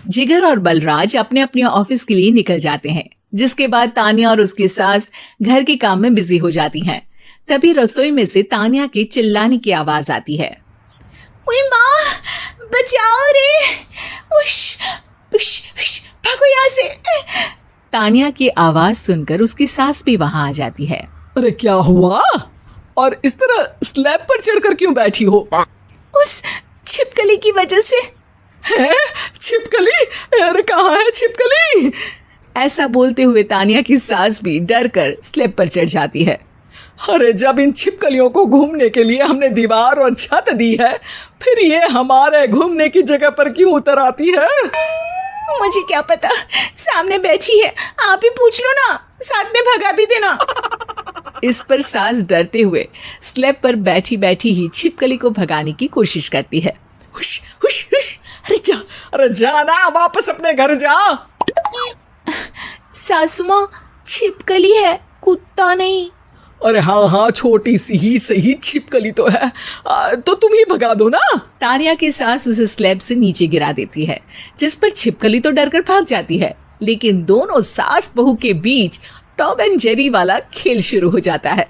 जिगर और बलराज अपने अपने ऑफिस के लिए निकल जाते हैं, जिसके बाद तान्या और उसकी सास घर के काम में बिजी हो जाती हैं। तभी रसोई में से तान्या के चिल्लाने की आवाज आती है। ओए माँ, बचाओ रे! उश, उश, उश, भागो यहाँ से! तान्या की आवाज सुनकर उसकी सास भी वहां आ जाती है। अरे क्या हुआ? और इस तरह स्लैब पर चढ़कर क्यों बैठी हो? उस छिपकली की वजह से। है? छिपकली? अरे कहाँ है छिपकली? ऐसा बोलते हुए तान्या की सास भी डर कर स्लैब पर चढ़ जाती है। अरे जब इन छिपकलियों को घूमने के लिए हमने दीवार और छत दी है, फिर ये हमारे घूमने की जगह पर क्यों उतर आती है? मुझे क्या पता, सामने बैठी है, आप ही पूछ लो ना, साथ में भगा भी देना। इस पर सास डरते हुए स्लैब पर बैठी बैठी ही छिपकली को भगाने की कोशिश करती है। हुश, हुश, हुश, अरे जा ना, वापस अपने घर जा। सासू माँ, छिपकली है, कुत्ता नहीं। अरे हाँ, छोटी सी ही सही छिपकली तो है, तो तुम ही भगा दो ना। तान्या की सास उसे स्लैब से नीचे गिरा देती है, जिस पर छिपकली तो डरकर भाग जाती है, लेकिन दोनों सास बहू के बीच टॉम एंड जेरी वाला खेल शुरू हो जाता है।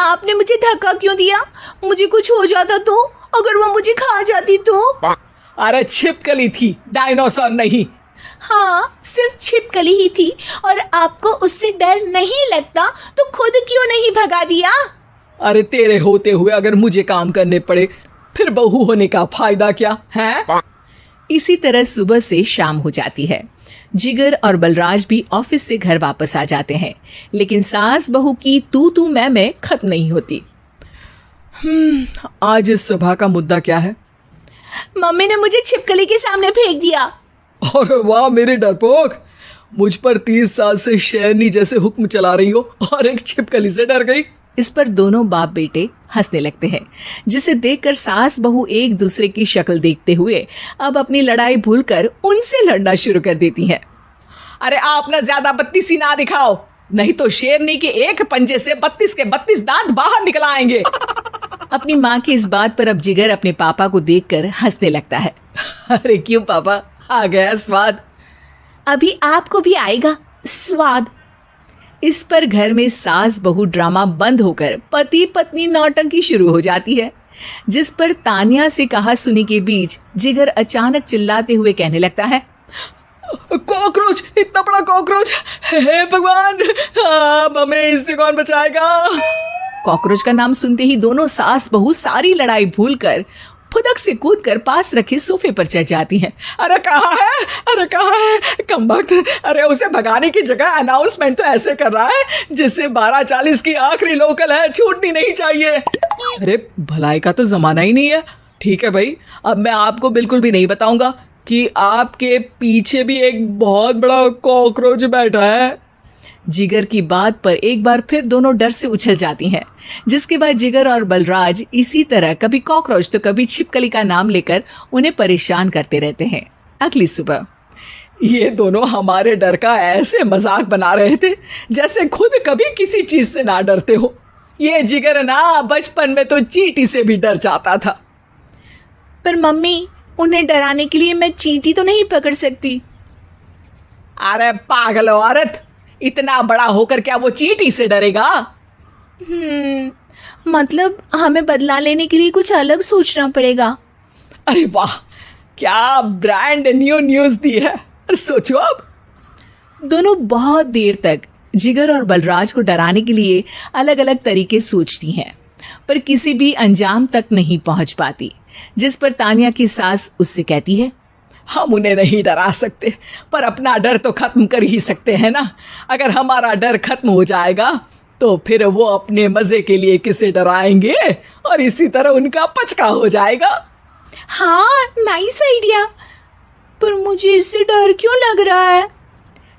आपने मुझे धक्का क्यों दिया? मुझे कुछ हो जाता तो? अगर वो मुझे खा जाती तो? अरे छिपकली थी, डायनासोर नहीं। हाँ, सिर्फ छिपकली ही थी, और आपको उससे डर नहीं लगता तो खुद क्यों नहीं भगा दिया? अरे तेरे होते हुए अगर मुझे काम करने पड़े, फिर बहू होने का फायदा क्या है? इसी तरह सुबह से शाम हो जाती है। जिगर और बलराज भी ऑफिस से घर वापस आ जाते हैं, लेकिन सास बहू की तू मैं खत्म नहीं होती। आज इस सभा का मुद्दा क्या है? मम्मी ने मुझे छिपकली के सामने फेंक दिया। और वाह मेरे डरपोक, मुझ पर 30 साल से शेरनी जैसे हुक्म चला रही हो और एक छिपकली से डर गई। इस पर दोनों बाप बेटे हंसने लगते हैं, जिसे देखकर सास बहू एक दूसरे की शक्ल देखते हुए अब अपनी लड़ाई भूलकर उनसे लड़ना शुरू कर देती हैं। अरे आप ना ज्यादा बत्तीसी ना दिखाओ, नहीं तो शेरनी के एक पंजे से 32 के 32 दांत बाहर निकल आएंगे। अपनी माँ की इस बात पर अब जिगर अपने पापा को देखकर हंसने लगता है। अरे क्यों पापा, आ गया स्वाद। अभी आपको भी आएगा स्वाद। इस पर घर में सास बहू ड्रामा बंद होकर पति पत्नी नौटंकी शुरू हो जाती है, जिस पर तान्या से कहा सुनी के बीच जिगर अचानक चिल्लाते हुए कहने लगता है। कॉकरोच, इतना बड़ा कॉकरोच! हे भगवान, हमें इससे कौन बचाएगा? कॉकरोच का नाम सुनते ही दोनों सास बहू सारी लड़ाई भूलकर फुदक से कूदकर पास रखे सोफे पर चढ़ जाती हैं। अरे कहाँ है, अरे कहाँ है कमबख्त! अरे उसे भगाने की जगह अनाउंसमेंट तो ऐसे कर रहा है जिससे 12:40 की आखिरी लोकल है, छूटनी नहीं चाहिए। अरे भलाई का तो जमाना ही नहीं है। ठीक है भाई, अब मैं आपको बिल्कुल भी नहीं बताऊंगा कि आपके पीछे भी एक बहुत बड़ा कॉकरोच बैठा है। जिगर की बात पर एक बार फिर दोनों डर से उछल जाती हैं, जिसके बाद जिगर और बलराज इसी तरह कभी कॉकरोच तो कभी छिपकली का नाम लेकर उन्हें परेशान करते रहते हैं। अगली सुबह ये दोनों हमारे डर का ऐसे मजाक बना रहे थे जैसे खुद कभी किसी चीज से ना डरते हो। ये जिगर ना बचपन में तो चींटी से भी डर जाता था। पर मम्मी, उन्हें डराने के लिए मैं चींटी तो नहीं पकड़ सकती। अरे पागल औरत, इतना बड़ा होकर क्या वो चींटी से डरेगा? मतलब हमें बदला लेने के लिए कुछ अलग सोचना पड़ेगा। अरे वाह, क्या ब्रांड न्यू न्यूज दी है। सोचो अब। दोनों बहुत देर तक जिगर और बलराज को डराने के लिए अलग अलग तरीके सोचती हैं, पर किसी भी अंजाम तक नहीं पहुंच पाती, जिस पर तान्या की सास उससे कहती है। हम उन्हें नहीं डरा सकते, पर अपना डर तो खत्म कर ही सकते हैं ना। अगर हमारा डर खत्म हो जाएगा तो फिर वो अपने मजे के लिए किसे डराएंगे और इसी तरह उनका पचका हो जाएगा। हाँ, नाइस आइडिया, पर मुझे इससे डर क्यों लग रहा है?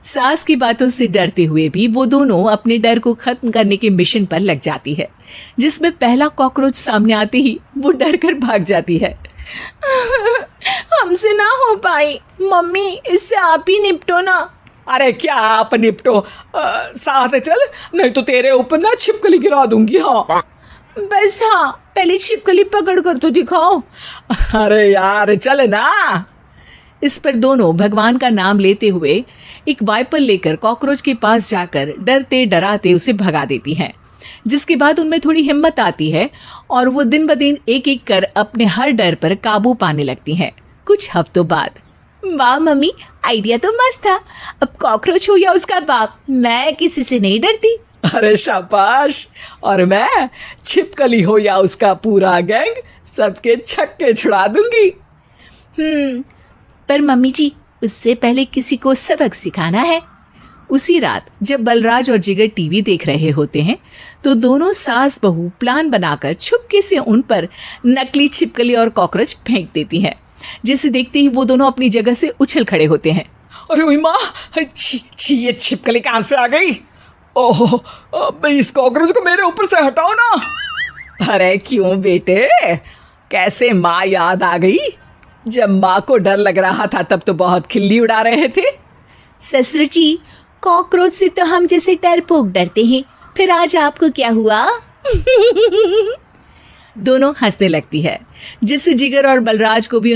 सास की बातों से डरते हुए भी वो दोनों अपने डर को खत्म करने के मिशन पर लग जाती है, जिसमें पहला कॉकरोच सामने आते ही वो डर कर भाग जाती है। हमसे ना हो पाई मम्मी, इससे आप ही निपटो ना। अरे क्या आप निपटो, साथ चल, नहीं तो तेरे ऊपर ना छिपकली गिरा दूंगी। हाँ बस, हाँ पहले छिपकली पकड़ कर तो दिखाओ। अरे यार चल ना। इस पर दोनों भगवान का नाम लेते हुए एक वाइपर लेकर कॉकरोच के पास जाकर डरते डराते उसे भगा देती हैं, जिसके बाद उनमें थोड़ी हिम्मत आती है और वो दिन ब दिन एक एक कर अपने हर डर पर काबू पाने लगती हैं। कुछ हफ्तों बाद, वाह मम्मी, आइडिया तो मस्त था। अब कॉकरोच हो या उसका बाप, मैं किसी से नहीं डरती। अरे शाबाश। और मैं छिपकली हो या उसका पूरा गैंग, सबके छक्के छुड़ा दूंगी। पर मम्मी जी, उससे पहले किसी को सबक सिखाना है। उसी रात जब बलराज और जिगर टीवी देख रहे होते हैं तो दोनों सास बहू प्लान बनाकर छुपके से उन पर नकली छिपकली और कॉकरोच फेंक देती हैं, जिसे देखते ही वो दोनों अपनी जगह से उछल खड़े होते हैं। अरे ओए माँ, छी, ये छिपकली कहाँ से आ गई? ओह, अब इस कॉकरोच को मेरे ऊपर से हटाओ ना। अरे क्यों बेटे, कैसे माँ याद आ गई? जब माँ को डर लग रहा था तब तो बहुत खिल्ली उड़ा रहे थे। ससुर जी, कॉकरोच से तो हम जैसे डरपोक डरते हैं, फिर आज आपको क्या हुआ? दोनों हंसने लगती है, जिससे जिगर और बलराज को भी